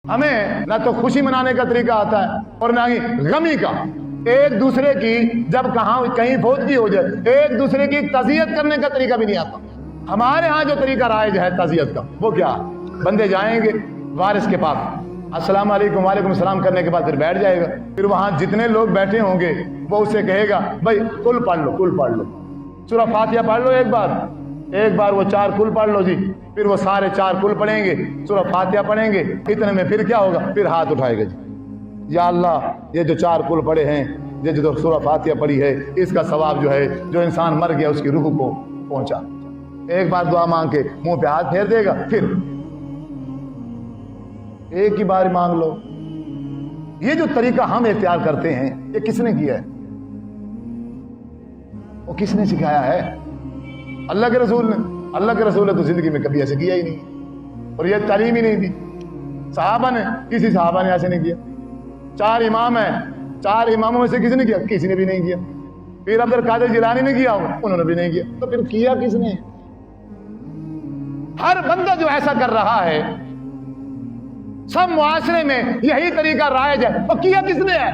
हमें ना तो खुशी मनाने का तरीका आता है और ना ही गमी का। एक दूसरे की जब कहीं फौतगी हो जाए एक दूसरे की तज़ियत करने का तरीका भी नहीं आता। हमारे यहाँ जो तरीका राइज है तज़ियत का वो क्या, बंदे जाएंगे वारिस के पास, अस्सलाम वालेकुम वालेकुम सलाम करने के बाद फिर बैठ जाएगा। फिर वहां जितने लोग बैठे होंगे वो उससे कहेगा भाई कुल पढ़ लो, सूरह फातिहा पढ़ लो एक बार वो 4 कुल पढ़ लो जी। फिर वो सारे 4 कुल पढ़ेंगे, सूरह फातिहा पढ़ेंगे। इतने में फिर क्या होगा, फिर हाथ उठाएगा जी, या अल्लाह ये जो 4 कुल पढ़े हैं, ये जो सूरह फातिहा पढ़ी है, इसका सवाब जो है जो इंसान मर गया उसकी रूह को पहुंचा। एक बार दुआ मांग के मुंह पे हाथ फेर देगा, फिर एक ही बार मांग लो। ये जो तरीका हम इख्तियार करते हैं ये किसने किया है, वो किसने सिखाया है? अल्लाह के रसूल ने। अल्लाह के रसूल ने तो जिंदगी में कभी ऐसे किया ही नहीं, और ये तालीम ही नहीं दी। सहाबा ने, किसी सहाबा ने ऐसे नहीं किया। 4 इमाम है, 4 इमामों में से किसी ने किया? किसी ने भी नहीं किया। फिर अब्दुल कादिर जिलानी ने किया होगा, उन्होंने भी नहीं किया। तो फिर किया किसने? हर बंदा जो ऐसा कर रहा है, सब मुआशरे में यही तरीका राइज है, तो किया किसने है?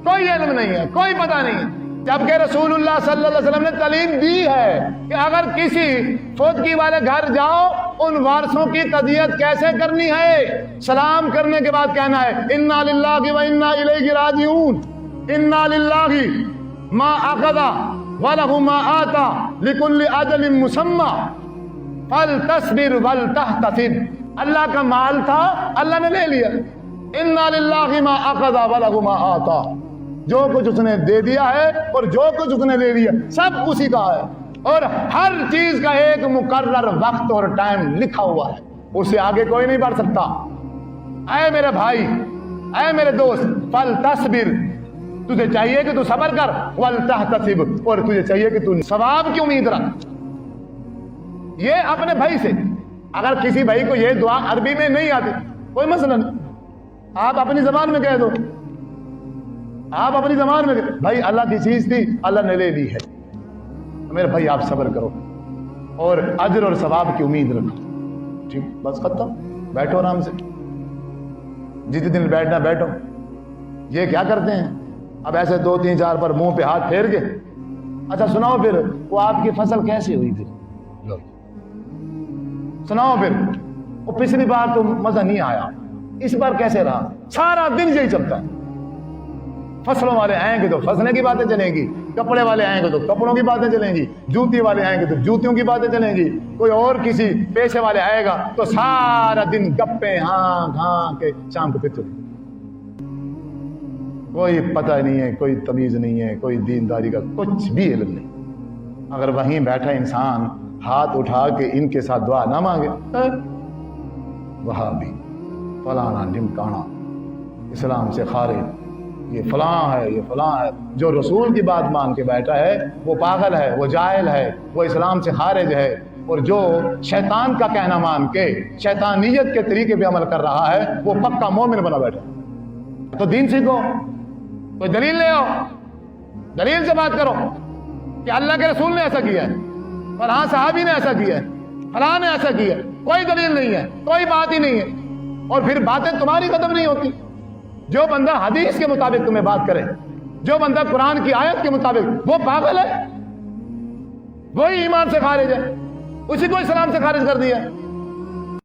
कोई इल्म नहीं है, कोई पता नहीं है। जबकि रसूलुल्लाह सल्लल्लाहु अलैहि वसल्लम ने तालीम दी है कि अगर किसी फौतगी वाले घर जाओ, उन वारसों की तज़ियत कैसे करनी है। सलाम करने के बाद कहना है इन्ना लिल्लाहि व इन्ना इलैहि राजिऊन, इन्ना लिल्लाहि मा अख़ज़ा व लहु मा आता लिकुल्लि अजलिन मुसम्मा फल तस्बिर वल तहतसिब। अल्लाह का माल था, अल्लाह ने ले लिया। इन्ना लिल्लाहि मा अख़ज़ा व लहु मा आता, जो कुछ उसने दे दिया है और जो कुछ उसने ले लिया सब उसी का है, और हर चीज का एक मुकर्रर वक्त और टाइम लिखा हुआ है, उससे आगे कोई नहीं बढ़ सकता। ऐ मेरे भाई, ऐ मेरे दोस्त, फल तस्बिर, तुझे चाहिए कि तू सब्र कर, वल तहतसिब, और तुझे चाहिए कि तू सवाब की उम्मीद रख। ये अपने भाई से, अगर किसी भाई को ये दुआ अरबी में नहीं आती कोई मसला नहीं, आप अपनी जबान में कह दो, आप अपनी जबान में भाई अल्लाह की चीज थी, अल्लाह ने ले ली है, मेरे भाई आप सब्र करो और अजर और सवाब की उम्मीद रखो। ठीक, बस खत्म, बैठो आराम से, जितने दिन बैठना बैठो। ये क्या करते हैं अब, ऐसे 2 3 4 पर मुंह पे हाथ फेर के, अच्छा सुनाओ फिर वो आपकी फसल कैसे हुई थी, सुनाओ फिर वो पिछली बार तो मजा नहीं आया, इस बार कैसे रहा। सारा दिन यही चलता है। फसलों वाले आएंगे तो फसलें की बातें चलेंगी, कपड़े वाले आएंगे तो कपड़ों की बातें चलेंगी, जूती वाले आएंगे तो जूतियों की बातें चलेंगी, कोई और किसी पेशे वाले आएगा तो सारा दिन गप्पे हाँ के शाम को फिर चलेंगे। कोई पता नहीं है, कोई तमीज नहीं है, कोई दीनदारी का कुछ भी इल्म नहीं। अगर वहीं बैठा इंसान हाथ उठा के इनके साथ दुआ ना मांगे, वहां भी फलाना ढिमकाना, इस्लाम से खारिज, ये फलां है, ये फलां है। जो रसूल की बात मान के बैठा है वो पागल है, वो जाहिल है, वो इस्लाम से खारिज है। और जो शैतान का कहना मान के शैतानियत के तरीके पे अमल कर रहा है वो पक्का मोमिन बना बैठा। तो दीन सीखो, कोई दलील ले आओ, दलील से बात करो कि अल्लाह के रसूल ने ऐसा किया है, फलां सहाबी ने ऐसा किया है, फलां ने ऐसा किया है। कोई दलील नहीं है, कोई बात ही नहीं है, और फिर बातें तुम्हारी खत्म नहीं होती। जो बंदा हदीस के मुताबिक तुम्हें बात करे, जो बंदा कुरान की आयत के मुताबिक, वो पागल है, वही ईमान से खारिज है, उसी को इस्लाम से खारिज कर दिया।